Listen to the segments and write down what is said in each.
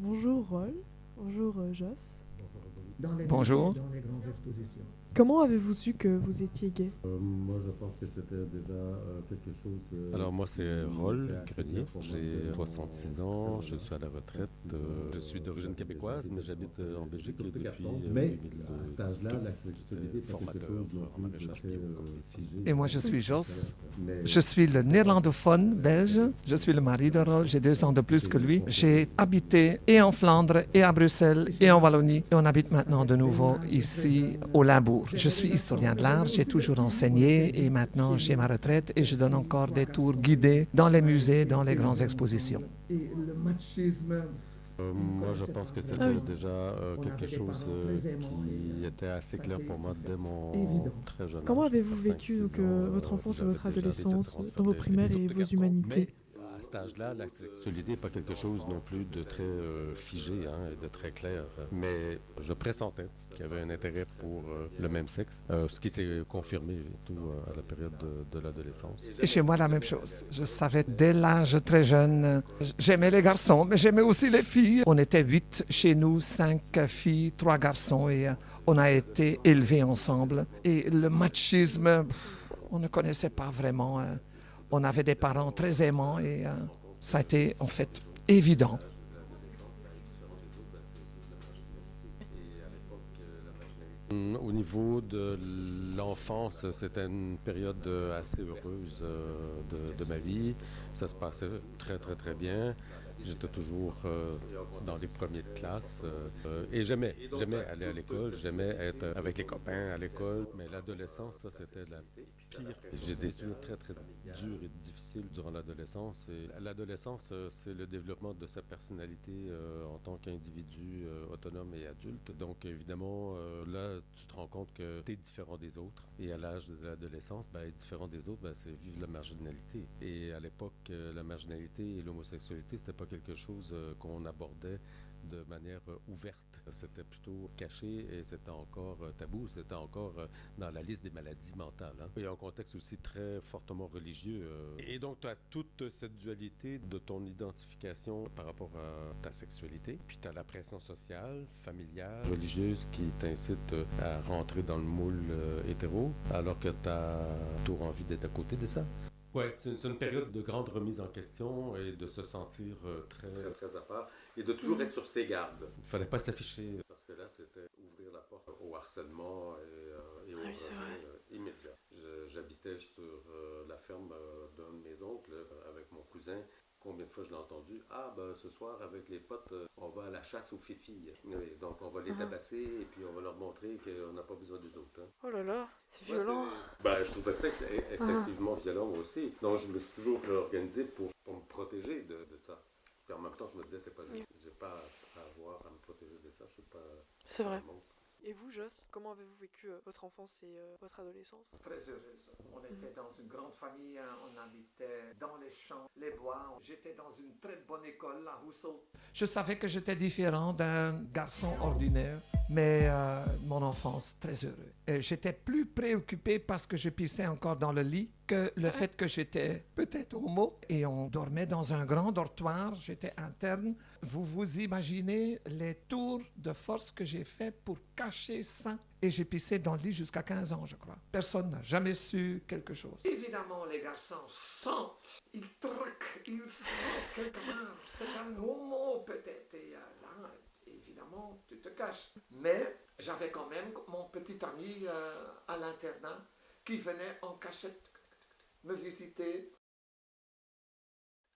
Bonjour Rol, bonjour Joss. Bonjour. Comment avez-vous su que vous étiez gay? Moi, je pense que c'était déjà quelque chose. Alors moi c'est Roll assez Grenier, clair pour moi j'ai dès mon 66 ans, je très suis à la retraite, jeune âge. je suis d'origine québécoise mais j'habite en Belgique J'étais depuis garçon, mais 2002. à cet âge-là, la sexualité J'étais est pas quelque formateur chose non en plus de maraîchage très bio comme métier. Et moi, je suis Jos. Mais Je suis le néerlandophone belge. Je suis le mari de Rol. J'ai 2 ans de plus que lui. J'ai habité et en Flandre, et à Bruxelles, et en Wallonie. Et on habite maintenant de nouveau ici au Limbourg. Je suis historien de l'art. J'ai toujours enseigné et maintenant j'ai ma retraite et je donne encore des tours guidés dans les musées, dans les grandes expositions. Et le machisme. Moi je pense que c'était Ah oui. déjà quelque chose qui était assez clair pour moi dès mon Évident. très jeune âge. Comment avez-vous à vécu 5-6 donc, ans, votre enfance et j'avais votre déjà des adolescence, attirances vos vers primaires les et autres vos garçons. humanités? Mais à cet âge-là, la sexualité n'est pas quelque chose non plus de très figé et de très clair. Mais je pressentais qu'il y avait un intérêt pour le même sexe, ce qui s'est confirmé surtout à la période de l'adolescence. Et chez moi, la même chose. Je savais dès l'âge très jeune, j'aimais les garçons, mais j'aimais aussi les filles. On était 8 chez nous, 5 filles, 3 garçons, et on a été élevés ensemble. Et le machisme, on ne connaissait pas vraiment. On avait des parents très aimants et ça a été en fait évident. Au niveau de l'enfance, c'était une période assez heureuse de ma vie. Ça se passait très, très, très bien. J'étais toujours dans les premiers de classe et j'aimais aller à l'école, j'aimais être avec les copains à l'école. Mais l'adolescence, ça, c'était la pire. J'ai des souvenirs très, très durs et difficiles durant l'adolescence. Et l'adolescence, c'est le développement de sa personnalité en tant qu'individu autonome et adulte. Donc, évidemment, là, tu te rends compte que tu es différent des autres. Et à l'âge de l'adolescence, être différent des autres, c'est vivre la marginalité. Et à l'époque, la marginalité et l'homosexualité, c'était pas quelque chose qu'on abordait de manière ouverte. C'était plutôt caché et c'était encore tabou, c'était encore dans la liste des maladies mentales. Il y a un contexte aussi très fortement religieux. Et donc, tu as toute cette dualité de ton identification par rapport à ta sexualité, puis tu as la pression sociale, familiale, religieuse qui t'incite à rentrer dans le moule hétéro, alors que tu as toujours envie d'être à côté de ça. Ouais, c'est une période de grande remise en question et de se sentir très, très à part et de toujours être sur ses gardes. Il ne fallait pas s'afficher parce que là, c'était ouvrir la porte au harcèlement et au rejet immédiat. J'habitais sur la ferme d'un de mes oncles avec mon cousin. Combien de fois je l'ai entendu? Ah, ce soir, avec les potes, on va à la chasse aux fifilles. Oui, donc, on va les tabasser et puis on va leur montrer qu'on n'a pas besoin des autres. Oh là là, c'est violent. Je trouvais ça excessivement violent moi aussi. Donc, je me suis toujours organisé pour me protéger de ça. Puis en même temps, je me disais, c'est pas juste. J'ai pas à avoir à me protéger de ça. Je suis pas C'est vrai. un monstre. Et vous, Joss, comment avez-vous vécu votre enfance et votre adolescence? Très heureuse. On était dans une grande famille, on habitait dans les champs, les bois. J'étais dans une très bonne école, la Housel. Je savais que j'étais différent d'un garçon ordinaire, mais mon enfance, très heureux. J'étais plus préoccupé parce que je pissais encore dans le lit que le fait que j'étais peut-être homo. Et on dormait dans un grand dortoir, j'étais interne. Vous vous imaginez les tours de force que j'ai fait pour cacher ça? Et j'ai pissé dans le lit jusqu'à 15 ans, je crois. Personne n'a jamais su quelque chose. Évidemment, les garçons sentent, ils truquent, ils sentent quelque part. C'est un homo peut-être. Et là, évidemment, tu te caches. Mais j'avais quand même mon petit ami à l'internat qui venait en cachette me visiter.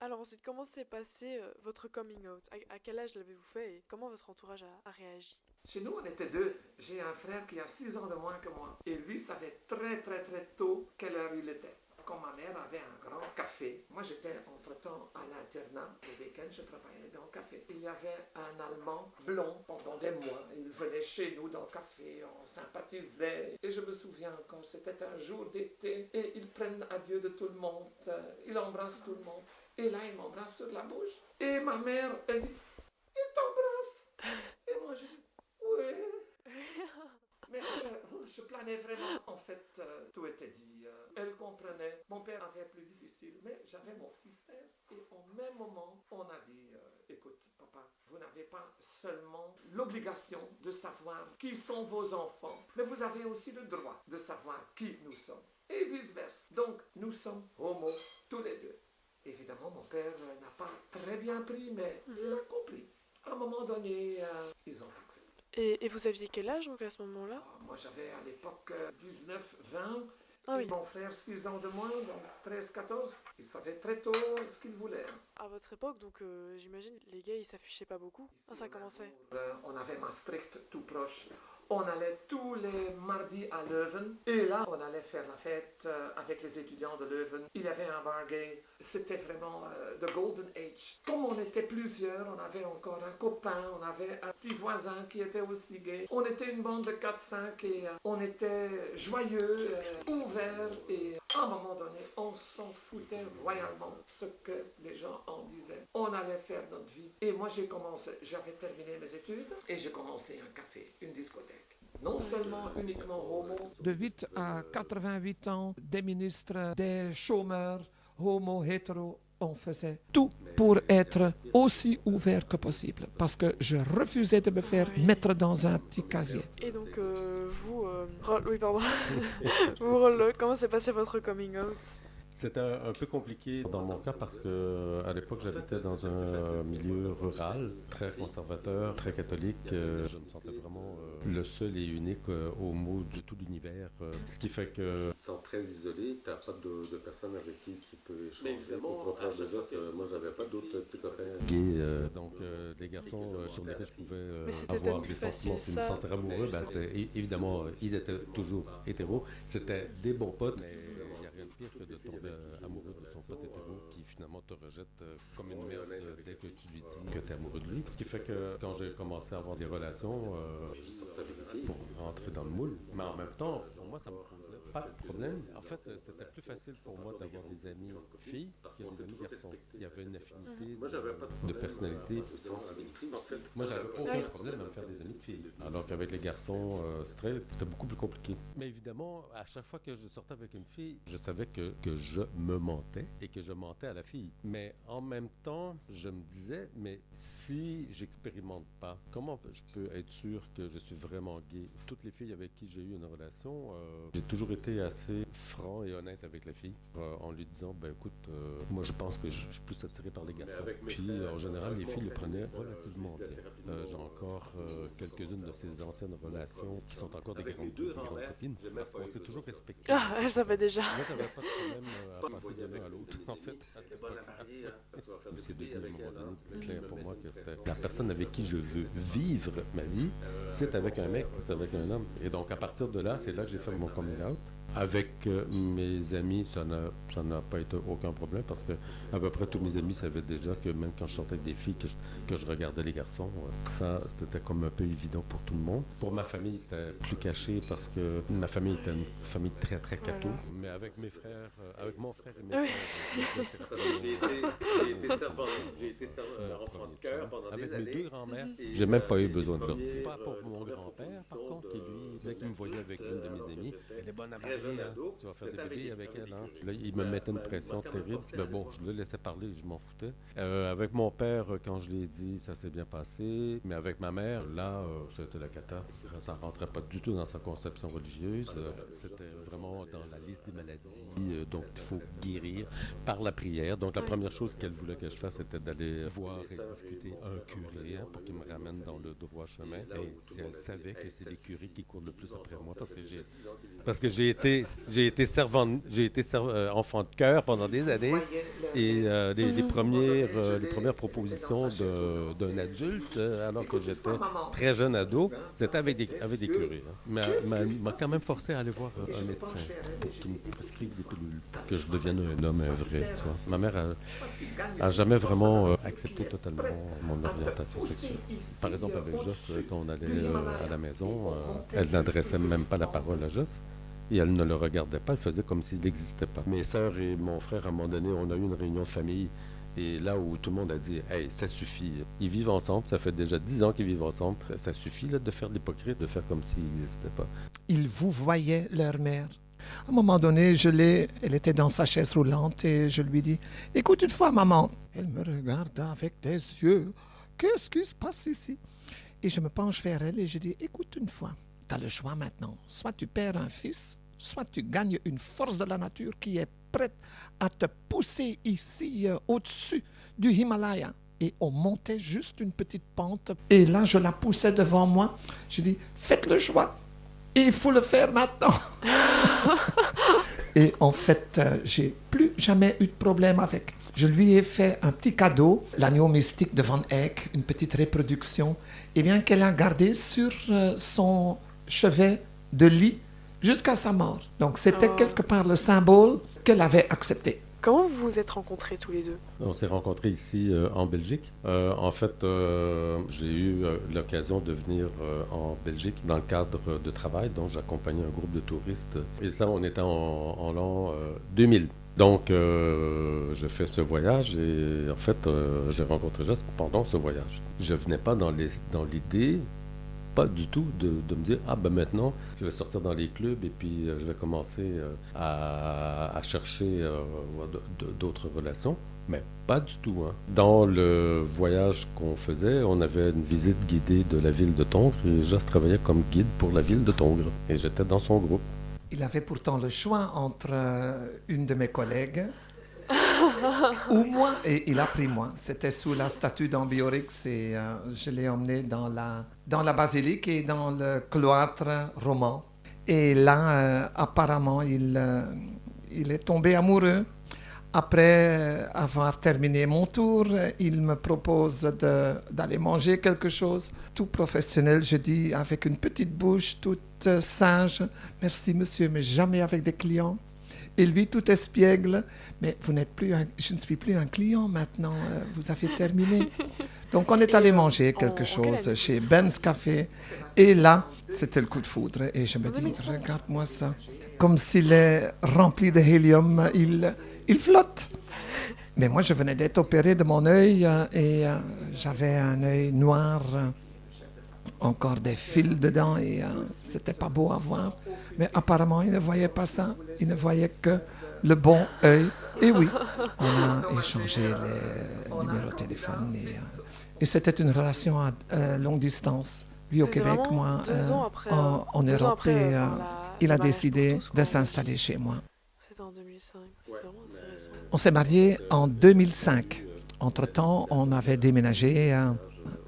Alors ensuite, comment s'est passé votre coming out? À quel âge l'avez-vous fait et comment votre entourage a réagi? Chez nous, on était 2. J'ai un frère qui a 6 ans de moins que moi. Et lui savait très très très tôt quelle heure il était. Quand ma mère avait un grand café, moi j'étais entre-temps à l'internat. Le week-end, je travaillais dans le café. Il y avait un Allemand blond pendant des mois. Il venait chez nous dans le café, on sympathisait. Et je me souviens encore, c'était un jour d'été. Et ils prennent adieu de tout le monde. Ils embrassent tout le monde. Et là, il m'embrasse sur la bouche. Et ma mère, elle dit, il t'embrasse. Et moi, je dis, oui. Mais je planais vraiment. En fait, tout était dit. Elle comprenait. Mon père avait plus difficile, mais j'avais mon petit frère. Et au même moment, on a dit, écoute, papa, vous n'avez pas pas seulement l'obligation de savoir qui sont vos enfants, mais vous avez aussi le droit de savoir qui nous sommes. Et vice-versa. Donc, nous sommes homo tous les deux. Évidemment, mon père n'a pas très bien pris, mais il a compris. À un moment donné, ils ont accepté. Et vous aviez quel âge donc à ce moment-là? Moi, j'avais à l'époque 19, 20. Ah Et oui. mon frère, 6 ans de moins, donc 13, 14. Il savait très tôt ce qu'il voulait. À votre époque, donc j'imagine les gars ils s'affichaient pas beaucoup. Ah, ça commençait. On avait Maastricht tout proche. On allait tous les mardis à Leuven. Et là, on allait faire la fête avec les étudiants de Leuven. Il y avait un bar gay. C'était vraiment the golden age. Comme on était plusieurs, on avait encore un copain, on avait un petit voisin qui était aussi gay. On était une bande de 4-5 et on était joyeux, ouverts. Et à un moment donné, on s'en foutait royalement ce que les gens en disaient. On allait faire notre vie. Et moi, j'avais terminé mes études et j'ai commencé un café, une discothèque. Non seulement uniquement homo. De 8 à 88 ans, des ministres, des chômeurs, homo, hétéro, on faisait tout pour être aussi ouvert que possible. Parce que je refusais de me faire mettre dans un petit casier. Et donc vous, oui pardon, vous Rollo, comment s'est passé votre coming out? C'était un peu compliqué dans mon cas parce que à l'époque j'habitais dans un milieu rural, très conservateur, très catholique. Je me sentais vraiment le seul et unique homo de tout l'univers. Ce qui fait que, tu te sens très isolé, tu n'as pas de personnes avec qui tu peux échanger. Au contraire de ça, moi j'avais pas d'autres petits copains gays. Donc les garçons sur lesquels je pouvais avoir des sentiments, me sentir amoureux, évidemment ils étaient toujours hétéros. C'était des bons potes, mais il n'y a rien de pire que de tomber amoureux de son pote hétéro qui finalement te rejette comme une merde dès que tu lui dis que tu es amoureux de lui. Ce qui fait que quand j'ai commencé à avoir des relations, j'ai sorti avec des filles pour rentrer dans le moule. Mais en même temps, pour moi, ça me posait pas de problème. En fait, c'était plus facile pour moi d'avoir des amis filles que des amis garçons. Il y avait une affinité de personnalité, de sensibilité. Moi, j'avais aucun problème à me faire des amis de filles. Alors qu'avec les garçons straight, c'était beaucoup plus compliqué. Mais évidemment, à chaque fois que je sortais avec une fille, je savais que je me mentais et que je mentais à la fille. Mais en même temps, je me disais, mais si j'expérimente pas, comment je peux être sûr que je suis vraiment gay? Toutes les filles avec qui j'ai eu une relation, j'ai toujours été assez franc et honnête avec la fille en lui disant, ben écoute, moi je pense que je suis plus attiré par les garçons. Puis en général, les filles le prenaient relativement bien. J'ai encore quelques-unes de ces anciennes relations qui sont encore des grandes copines parce qu'on s'est toujours respecté. Ah, elle savait déjà. Moi, j'avais pas de problème à passer de l'un à l'autre, en fait, à cette époque-là. C'est devenu à un moment donné plus clair pour moi que c'était la personne avec qui je veux vivre ma vie, c'est avec un mec, c'est avec un homme. Et donc, à partir de là, c'est là que j'ai fait mon coming out. Avec mes amis, ça n'a pas été aucun problème parce que à peu près tous mes amis savaient déjà que même quand je sortais avec des filles, que je regardais les garçons, ça c'était comme un peu évident pour tout le monde. Pour ma famille, c'était plus caché parce que ma famille était une famille très très catho. Voilà. Mais avec mes frères, avec mon frère et mes sœurs, j'ai été servant enfant de cœur pendant des années. Avec mes deux grands-mères, j'ai même pas eu besoin de leur dire. Pas pour mon grand-père, par contre, qui lui, dès qu'il me voyait avec une de mes amies, elle est bonne à marier. Tu vas faire des bébés avec elle. Hein? Là, il me mettait une pression terrible. Mais bon, je le laissais parler, je m'en foutais. Avec mon père, quand je l'ai dit, ça s'est bien passé. Mais avec ma mère, là, c'était la cata. Ça ne rentrait pas du tout dans sa conception religieuse. C'était vraiment dans la liste des maladies dont il faut guérir par la prière. Donc, la première chose qu'elle voulait que je fasse, c'était d'aller voir et discuter un curé pour qu'il me ramène dans le droit chemin. Et si elle savait que c'est les curés qui courent le plus après moi, parce que j'ai été enfant de cœur pendant des années et les premières propositions d'un adulte, alors que j'étais très jeune ado, c'était avec des curés. Hein. M'a quand même forcé à aller voir un médecin pour qu'il me prescrive des pilules, pour que je devienne un homme, un vrai. Tu vois. Ma mère a jamais vraiment accepté totalement mon orientation sexuelle. Par exemple, avec Joss, quand on allait à la maison, elle n'adressait même pas la parole à Joss. Et elle ne le regardait pas, elle faisait comme s'il n'existait pas. Mes sœurs et mon frère, à un moment donné, on a eu une réunion de famille. Et là où tout le monde a dit « Hey, ça suffit. Ils vivent ensemble, ça fait déjà 10 ans qu'ils vivent ensemble. Ça suffit là, de faire l'hypocrite, de faire comme s'il n'existait pas. » Ils vous voyaient leur mère. À un moment donné, elle était dans sa chaise roulante et je lui dis « Écoute une fois, maman. » Elle me regarda avec des yeux OK, excuse, passe ici. Et je me penche vers elle et je dis, écoute une fois, tu as le choix maintenant. Soit tu perds un fils, soit tu gagnes une force de la nature qui est prête à te pousser ici au-dessus du Himalaya. Et on montait juste une petite pente. Et là, je la poussais devant moi. Je dis, faites le choix. Et il faut le faire maintenant. Et en fait, j'ai plus jamais eu de problème avec. Je lui ai fait un petit cadeau, l'agneau mystique de Van Eyck, une petite reproduction, et bien qu'elle a gardé sur son chevet de lit jusqu'à sa mort. Donc c'était quelque part le symbole qu'elle avait accepté. Comment vous vous êtes rencontrés tous les deux? On s'est rencontrés ici en Belgique. En fait, j'ai eu l'occasion de venir en Belgique dans le cadre de travail. Donc, j'accompagnais un groupe de touristes. Et ça, on était en l'an 2000. Donc, je fais ce voyage et en fait, j'ai rencontré Jess pendant ce voyage. Je venais pas dans l'idée, pas du tout, de me dire, ah ben maintenant, je vais sortir dans les clubs et puis je vais commencer à chercher d'autres relations. Mais pas du tout. Hein. Dans le voyage qu'on faisait, on avait une visite guidée de la ville de Tongres et Jess travaillait comme guide pour la ville de Tongres. Et j'étais dans son groupe. Il avait pourtant le choix entre une de mes collègues ou moi, et il a pris moi. C'était sous la statue d'Ambiorix et je l'ai emmené dans la basilique et dans le cloître roman. Et là, apparemment, il est tombé amoureux. Après avoir terminé mon tour, il me propose d'aller manger quelque chose. Tout professionnel, je dis avec une petite bouche, toute sage, merci monsieur, mais jamais avec des clients. Et lui, tout espiègle, mais vous n'êtes plus je ne suis plus un client maintenant, vous avez terminé. Donc on est allé manger quelque chose chez Ben's Café. Et là, c'était le coup de foudre. Et je me dis, regarde-moi ça. Comme s'il est rempli de hélium, il flotte. Mais moi, je venais d'être opéré de mon œil et j'avais un œil noir, encore des fils dedans et c'était pas beau à voir. Mais apparemment, il ne voyait pas ça. Il ne voyait que le bon œil. Et oui, on a échangé les numéros de téléphone et c'était une relation à longue distance. Lui au Québec, moi en Europe. Et il a décidé de s'installer chez moi. C'était en 2005, c'était vraiment assez récent. On s'est mariés en 2005. Entre-temps, on avait déménagé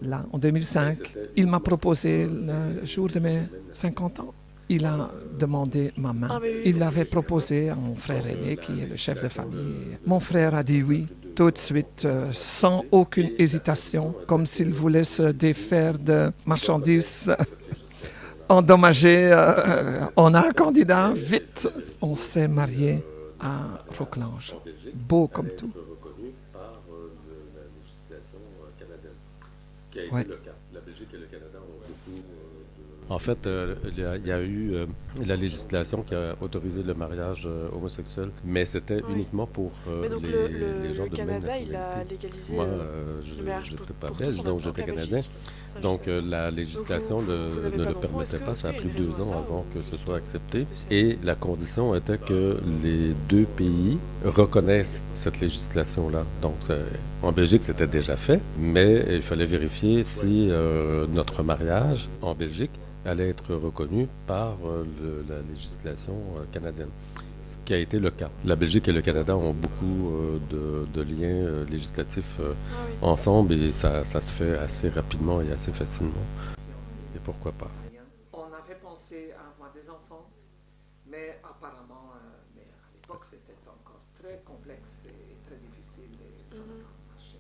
là en 2005. Il m'a proposé le jour de mes 50 ans. Il a demandé ma main. Il l'avait proposé à mon frère aîné, qui est le chef de famille. Mon frère a dit oui, tout de suite, sans aucune hésitation, comme s'il voulait se défaire de marchandises endommagées. On a un candidat, vite. On s'est mariés à Roquelange. Beau comme tout. Reconnu par la législation canadienne. Ce qui a été le cas. La Belgique et le Canada ont beaucoup En fait, il y a eu la législation qui a autorisé le mariage homosexuel, mais c'était uniquement pour les gens de même nationalité. Il a légalisé Moi, je n'étais pas belge, donc j'étais canadien. Donc la législation ne le permettait pas. Ça a pris 2 ans avant que ce soit accepté. Et la condition était que les 2 pays reconnaissent cette législation-là. Donc en Belgique, c'était déjà fait, mais il fallait vérifier si notre mariage en Belgique allait être reconnu par la législation canadienne. Ce qui a été le cas. La Belgique et le Canada ont beaucoup de liens législatifs ensemble et ça se fait assez rapidement et assez facilement. Et pourquoi pas? On avait pensé à avoir des enfants, mais apparemment, mais à l'époque, c'était encore très complexe et très difficile et ça n'a pas marché.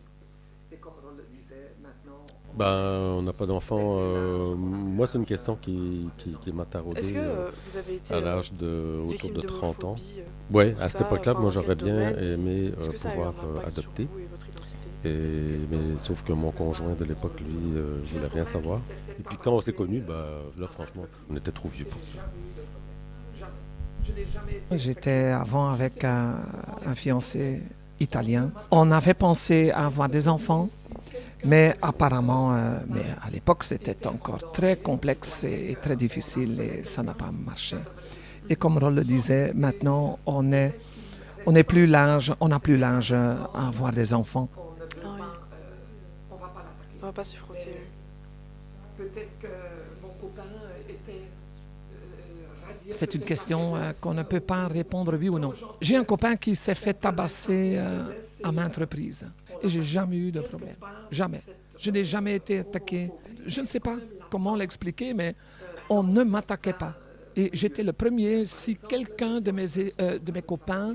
Et comme Ron le disait, maintenant... On n'a pas d'enfants. Moi, c'est une question qui m'a taraudé. Est-ce que vous avez été à l'âge autour de 30 ans. Oui, à cette époque-là, moi, j'aurais bien aimé pouvoir adopter. Mais sauf que mon conjoint de l'époque, lui, voulait rien savoir. Et puis quand on s'est connus, là, franchement, on était trop vieux pour ça. J'étais avant avec un fiancé italien. On avait pensé à avoir des enfants, mais apparemment, mais à l'époque, c'était encore très complexe et très difficile et ça n'a pas marché. Et comme Ron le disait, maintenant, on n'a plus l'âge à avoir des enfants. pas se frotter. Peut-être que mon copain était radié. C'est une question qu'on ne peut pas répondre oui ou non. J'ai un copain qui s'est fait tabasser à maintes reprises et j'ai jamais eu de problème. Jamais. Je n'ai jamais été attaqué. Je ne sais pas comment l'expliquer, mais on ne m'attaquait pas. Et j'étais le premier, si quelqu'un de mes copains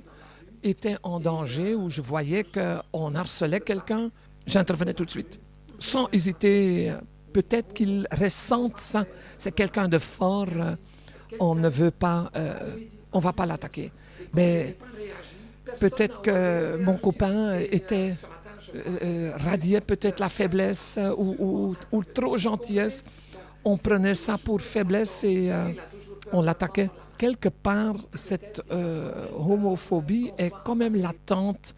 était en danger ou je voyais qu'on harcelait quelqu'un, j'intervenais tout de suite, sans hésiter. Peut-être qu'il ressente ça. C'est quelqu'un de fort. On ne veut pas, on va pas l'attaquer. Mais peut-être que mon copain était radiait peut-être la faiblesse ou trop gentillesse. On prenait ça pour faiblesse et on l'attaquait. Quelque part, cette homophobie est quand même latente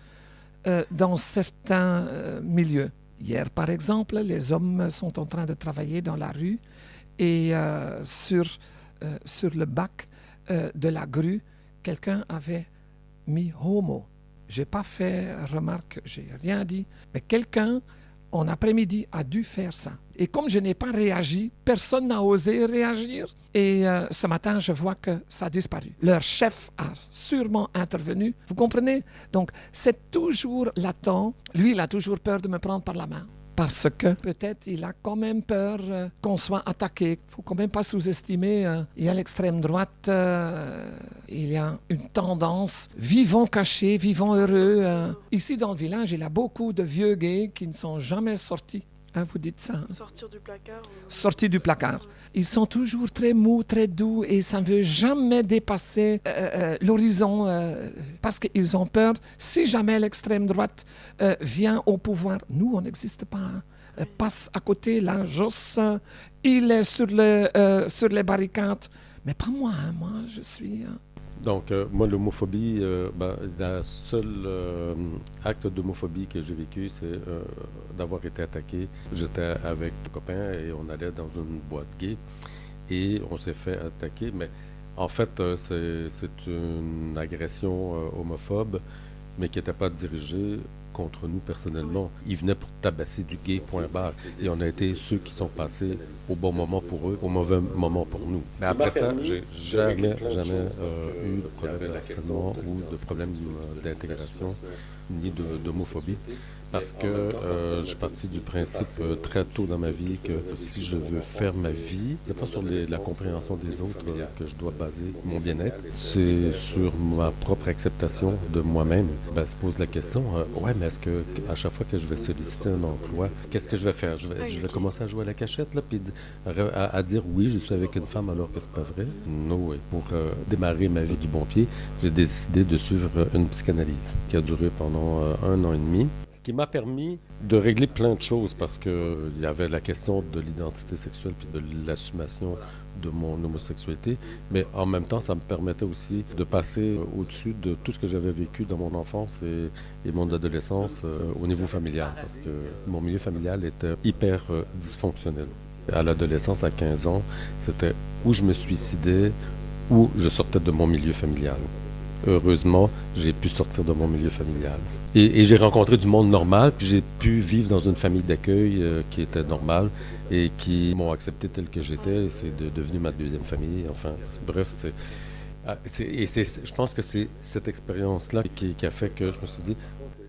dans certains milieux. Hier, par exemple, les hommes sont en train de travailler dans la rue et sur le bac de la grue, quelqu'un avait mis homo. Je n'ai pas fait remarque, je n'ai rien dit, mais quelqu'un, en après-midi, a dû faire ça. Et comme je n'ai pas réagi, personne n'a osé réagir. Et ce matin, je vois que ça a disparu. Leur chef a sûrement intervenu. Vous comprenez? Donc, c'est toujours latent. Lui, il a toujours peur de me prendre par la main. Parce que peut-être il a quand même peur qu'on soit attaqué. Il ne faut quand même pas sous-estimer. Il y a l'extrême droite, il y a une tendance, vivons cachés, vivons heureux. Ici dans le village, il y a beaucoup de vieux gays qui ne sont jamais sortis. Hein, vous dites ça? Sortir du placard Sortis du placard. Ils sont toujours très mous, très doux et ça ne veut jamais dépasser l'horizon parce qu'ils ont peur. Si jamais l'extrême droite vient au pouvoir, nous, on n'existe pas. Hein. Passe à côté, là, Josse, il est sur les barricades. Mais pas moi, hein. Moi, je suis... Donc, moi, l'homophobie, le seul acte d'homophobie que j'ai vécu, c'est d'avoir été attaqué. J'étais avec un copain et on allait dans une boîte gay et on s'est fait attaquer. Mais en fait, c'est une agression homophobe, mais qui n'était pas dirigée contre nous personnellement. Ils venaient pour tabasser du gay, point barre. Et on a été ceux qui sont passés au bon moment pour eux, au mauvais moment pour nous. Mais après ça, j'ai jamais eu de problème d'harcèlement ou de problème d'intégration, ni d'homophobie. Parce que je suis parti du principe très tôt dans ma vie que si je veux faire ma vie, c'est pas sur la compréhension des autres que je dois baser mon bien-être, c'est sur ma propre acceptation de moi-même. Ben, se pose la question, ouais, mais est-ce que à chaque fois que je vais solliciter un emploi, qu'est-ce que je vais faire? Je vais commencer à jouer à la cachette, là, puis à dire oui, je suis avec une femme alors que c'est pas vrai? No way. Pour démarrer ma vie du bon pied, j'ai décidé de suivre une psychanalyse qui a duré pendant 1 an et demi. Ce qui m'a permis de régler plein de choses parce qu'il y avait la question de l'identité sexuelle puis de l'assumation de mon homosexualité, mais en même temps, ça me permettait aussi de passer au-dessus de tout ce que j'avais vécu dans mon enfance et mon adolescence au niveau familial, parce que mon milieu familial était hyper dysfonctionnel. À l'adolescence, à 15 ans, c'était où je me suicidais, ou je sortais de mon milieu familial. Heureusement, j'ai pu sortir de mon milieu familial. Et j'ai rencontré du monde normal, puis j'ai pu vivre dans une famille d'accueil qui était normale et qui m'ont accepté tel que j'étais. C'est devenu ma deuxième famille. Enfin, bref, je pense que c'est cette expérience-là qui a fait que je me suis dit,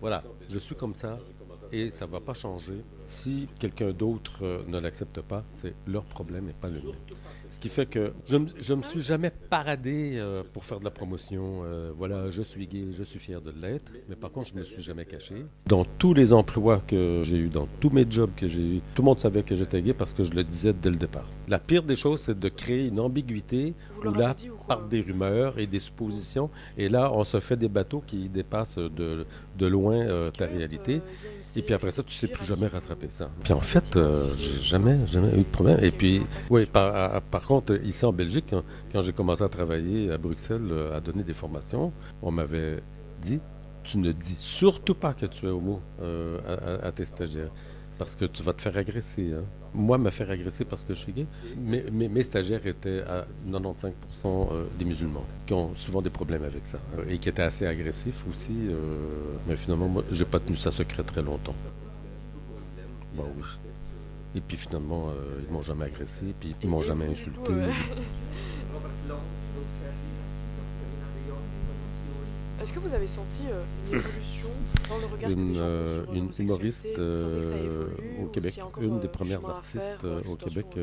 voilà, je suis comme ça et ça ne va pas changer. Si quelqu'un d'autre ne l'accepte pas, c'est leur problème et pas le mien. Ce qui fait que je ne me suis jamais paradé pour faire de la promotion. Voilà, je suis gay, je suis fier de l'être. Mais par contre, je ne me suis jamais caché. Dans tous les emplois que j'ai eus, dans tous mes jobs que j'ai eus, tout le monde savait que j'étais gay parce que je le disais dès le départ. La pire des choses, c'est de créer une ambiguïté où là, par des rumeurs et des suppositions. Et là, on se fait des bateaux qui dépassent de loin ta réalité. Et puis après ça, tu ne sais plus jamais rattraper ça. Puis en fait, j'ai jamais eu de problème. Et puis, oui, par contre, ici en Belgique, quand j'ai commencé à travailler à Bruxelles, à donner des formations, on m'avait dit, tu ne dis surtout pas que tu es homo à tes stagiaires, parce que tu vas te faire agresser. Hein. Moi, me faire agresser parce que je suis gay. Mais mes stagiaires étaient à 95% des musulmans, qui ont souvent des problèmes avec ça, et qui étaient assez agressifs aussi. Mais finalement, moi, j'ai pas tenu ça secret très longtemps. Bon, oui. Et puis finalement, ils m'ont jamais agressé, puis ils m'ont jamais insulté. Ouais. Est-ce que vous avez senti une évolution dans le regard que les gens ont sur Une humoriste l'homosexualité? Vous sentez que ça évolue, au ou Québec, s'il y a encore, une des premières chemin à artistes faire, au exploration, Québec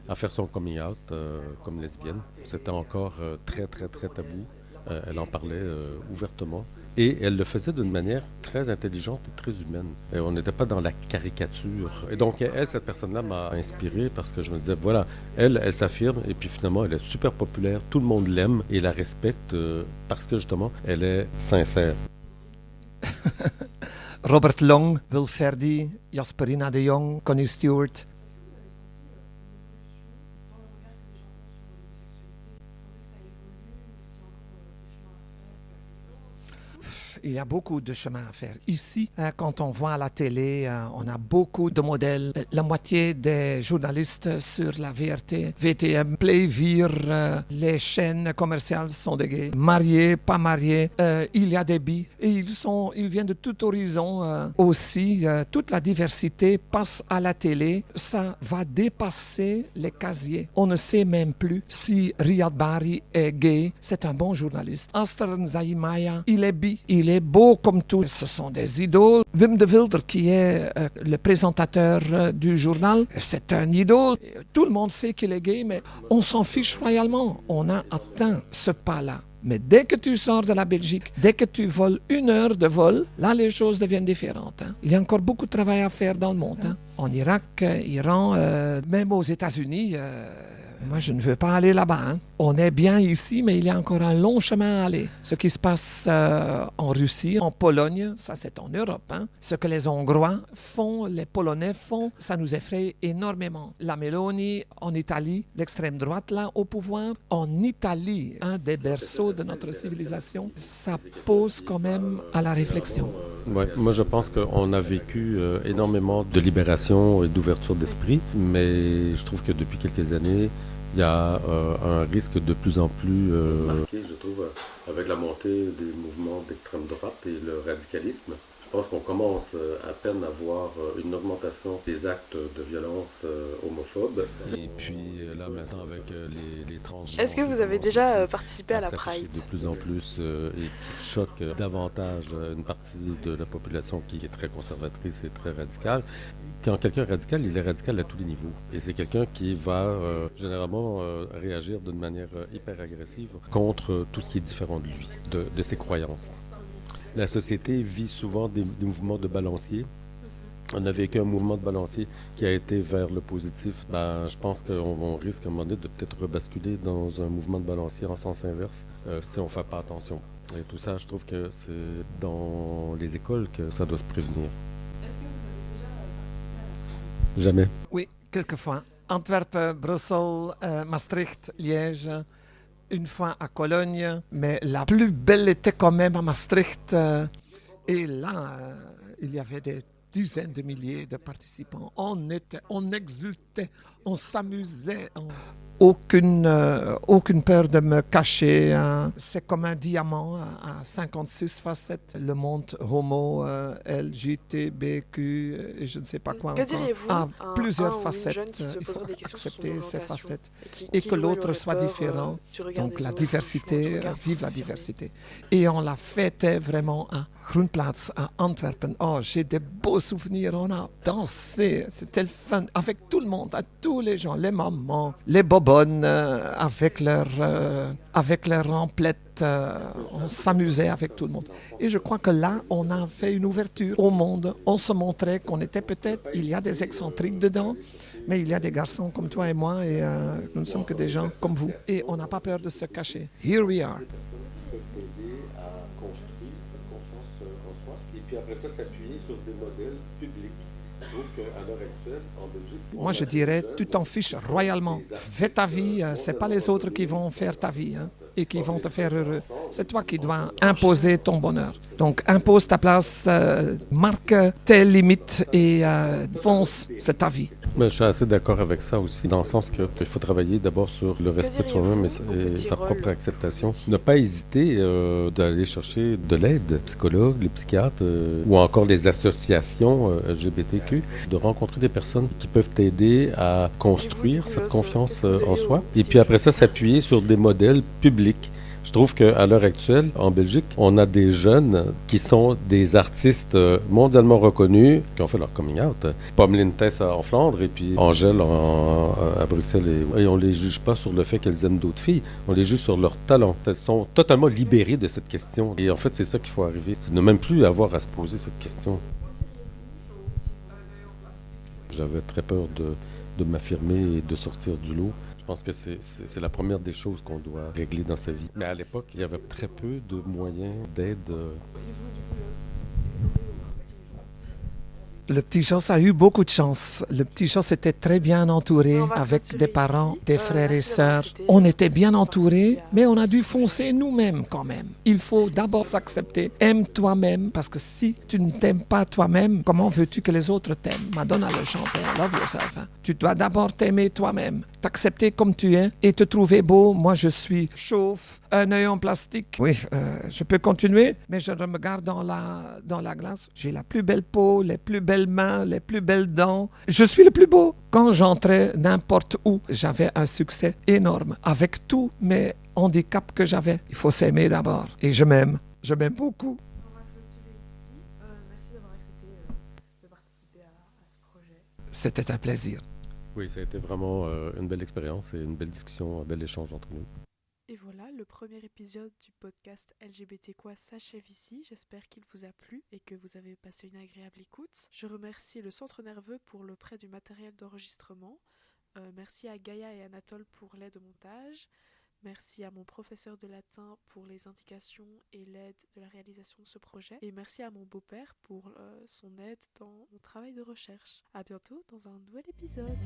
à faire son coming out comme lesbienne. C'était encore très, très, très tabou. Elle en parlait ouvertement. Et elle le faisait d'une manière très intelligente et très humaine. Et on n'était pas dans la caricature. Et donc, elle, cette personne-là m'a inspiré parce que je me disais, voilà, elle s'affirme et puis finalement, elle est super populaire. Tout le monde l'aime et la respecte parce que justement, elle est sincère. Robert Long, Will Ferdi, Jasperina de Jong, Connie Stewart. Il y a beaucoup de chemin à faire. Ici, quand on voit à la télé, on a beaucoup de modèles. La moitié des journalistes sur la VRT, VTM, Play, Vir, les chaînes commerciales sont des gays. Mariés, pas mariés, il y a des bi. Et ils viennent de tout horizon aussi. Toute la diversité passe à la télé. Ça va dépasser les casiers. On ne sait même plus si Riyad Bari est gay. C'est un bon journaliste. Aster Nzaimaya, il est bi. Il est beau comme tout. Ce sont des idoles. Wim de Wilder, qui est le présentateur du journal, c'est un idole. Tout le monde sait qu'il est gay, mais on s'en fiche royalement. On a atteint ce pas-là. Mais dès que tu sors de la Belgique, dès que tu voles 1 heure de vol, là, les choses deviennent différentes. Hein. Il y a encore beaucoup de travail à faire dans le monde. Hein. En Irak, Iran, même aux États-Unis, moi, je ne veux pas aller là-bas. Hein. On est bien ici, mais il y a encore un long chemin à aller. Ce qui se passe en Russie, en Pologne, ça c'est en Europe. Hein. Ce que les Hongrois font, les Polonais font, ça nous effraie énormément. La Meloni en Italie, l'extrême droite là au pouvoir, en Italie, un des berceaux de notre civilisation, ça pose quand même à la réflexion. Ouais, moi, je pense qu'on a vécu énormément de libération et d'ouverture d'esprit, mais je trouve que depuis quelques années, il y a un risque de plus en plus marqué, je trouve, avec la montée des mouvements d'extrême droite et le radicalisme. Je pense qu'on commence à peine à voir une augmentation des actes de violence homophobes. Et puis là, maintenant, avec les transgenres... Est-ce que vous avez déjà participé à la Pride? De plus en plus et qui choque davantage une partie de la population qui est très conservatrice et très radicale. Quand quelqu'un est radical, il est radical à tous les niveaux. Et c'est quelqu'un qui va généralement réagir d'une manière hyper agressive contre tout ce qui est différent de lui, de ses croyances. La société vit souvent des mouvements de balancier. On a vécu un mouvement de balancier qui a été vers le positif. Je pense qu'on risque à un moment donné de peut-être rebasculer dans un mouvement de balancier en sens inverse si on ne fait pas attention. Et tout ça, je trouve que c'est dans les écoles que ça doit se prévenir. Est-ce que vous avez déjà participé à la Pride? Jamais. Oui, quelquefois. Antwerpen, Bruxelles, Maastricht, Liège, une fois à Cologne, mais la plus belle était quand même à Maastricht. Et là, il y avait des dizaines de milliers de participants. On exultait, on s'amusait. Aucune peur de me cacher. Hein. C'est comme un diamant à 56 facettes. Le monde homo, LGTBQ, et je ne sais pas quoi que encore. diriez-vous Plusieurs ou facettes. une jeune qui se Il faut poserait des questions accepter sur son ces orientation facettes. qui Et que lui l'autre aurait soit peur, différent. du regard Donc des la autres, justement, du diversité, regard pour vive la s'affirmer. diversité. Et on la fêtait vraiment à Groenplaats, à Antwerpen. Oh, j'ai des beaux souvenirs. On a dansé, c'était le fun. Avec tout le monde, à tous les gens, les mamans, les bobonnes, avec leurs emplettes. On s'amusait avec tout le monde. Et je crois que là, on a fait une ouverture au monde. On se montrait qu'on était peut-être, il y a des excentriques dedans, mais il y a des garçons comme toi et moi, et nous ne sommes que des gens comme vous. Et on n'a pas peur de se cacher. Here we are. Et puis après ça, s'appuyer sur des modèles publics. Je trouve qu'à l'heure actuelle, en Belgique... Moi, je dirais, tu t'en fiches royalement. Fais ta vie, c'est pas les autres qui vont faire ta vie hein, et qui vont te faire heureux. C'est toi qui dois imposer ton bonheur. Donc, impose ta place, marque tes limites et fonce, c'est ta vie. Mais je suis assez d'accord avec ça aussi, dans le sens qu'il faut travailler d'abord sur le respect de soi-même et sa propre acceptation. Ne pas hésiter d'aller chercher de l'aide, psychologues, les psychiatres ou encore les associations LGBTQ, de rencontrer des personnes qui peuvent t'aider à construire cette confiance en soi. Et puis après ça, s'appuyer sur des modèles publics. Je trouve qu'à l'heure actuelle, en Belgique, on a des jeunes qui sont des artistes mondialement reconnus, qui ont fait leur coming out. Pommeline Tess en Flandre et puis Angèle à Bruxelles. Et on les juge pas sur le fait qu'elles aiment d'autres filles, on les juge sur leur talent. Elles sont totalement libérées de cette question. Et en fait, c'est ça qu'il faut arriver. C'est ne même plus avoir à se poser cette question. J'avais très peur de m'affirmer et de sortir du lot. Je pense que c'est la première des choses qu'on doit régler dans sa vie. Mais à l'époque, il y avait très peu de moyens d'aide. Le petit Joss a eu beaucoup de chance. Le petit Joss était très bien entouré avec des parents, des frères et sœurs. On était bien entouré, mais on a dû foncer nous-mêmes quand même. Il faut d'abord s'accepter. Aime toi-même, parce que si tu ne t'aimes pas toi-même, comment veux-tu que les autres t'aiment? Madonna le chantait, Love Yourself. Hein? Tu dois d'abord t'aimer toi-même, t'accepter comme tu es et te trouver beau. Moi, je suis chauve, un œil en plastique. Oui, je peux continuer, mais je me regarde dans la glace. J'ai la plus belle peau, les plus belles mains, les plus belles dents. Je suis le plus beau. Quand j'entrais n'importe où, j'avais un succès énorme. Avec tous mes handicaps que j'avais, il faut s'aimer d'abord. Et je m'aime. Je m'aime beaucoup. On va clôturer ici. Merci d'avoir accepté de participer à ce projet. C'était un plaisir. Oui, ça a été vraiment une belle expérience et une belle discussion, un bel échange entre nous. Et voilà, le premier épisode du podcast LGBT Quoi s'achève ici. J'espère qu'il vous a plu et que vous avez passé une agréable écoute. Je remercie le Centre Nerveux pour le prêt du matériel d'enregistrement. Merci à Gaïa et Anatole pour l'aide au montage. Merci à mon professeur de latin pour les indications et l'aide de la réalisation de ce projet. Et merci à mon beau-père pour son aide dans mon travail de recherche. À bientôt dans un nouvel épisode.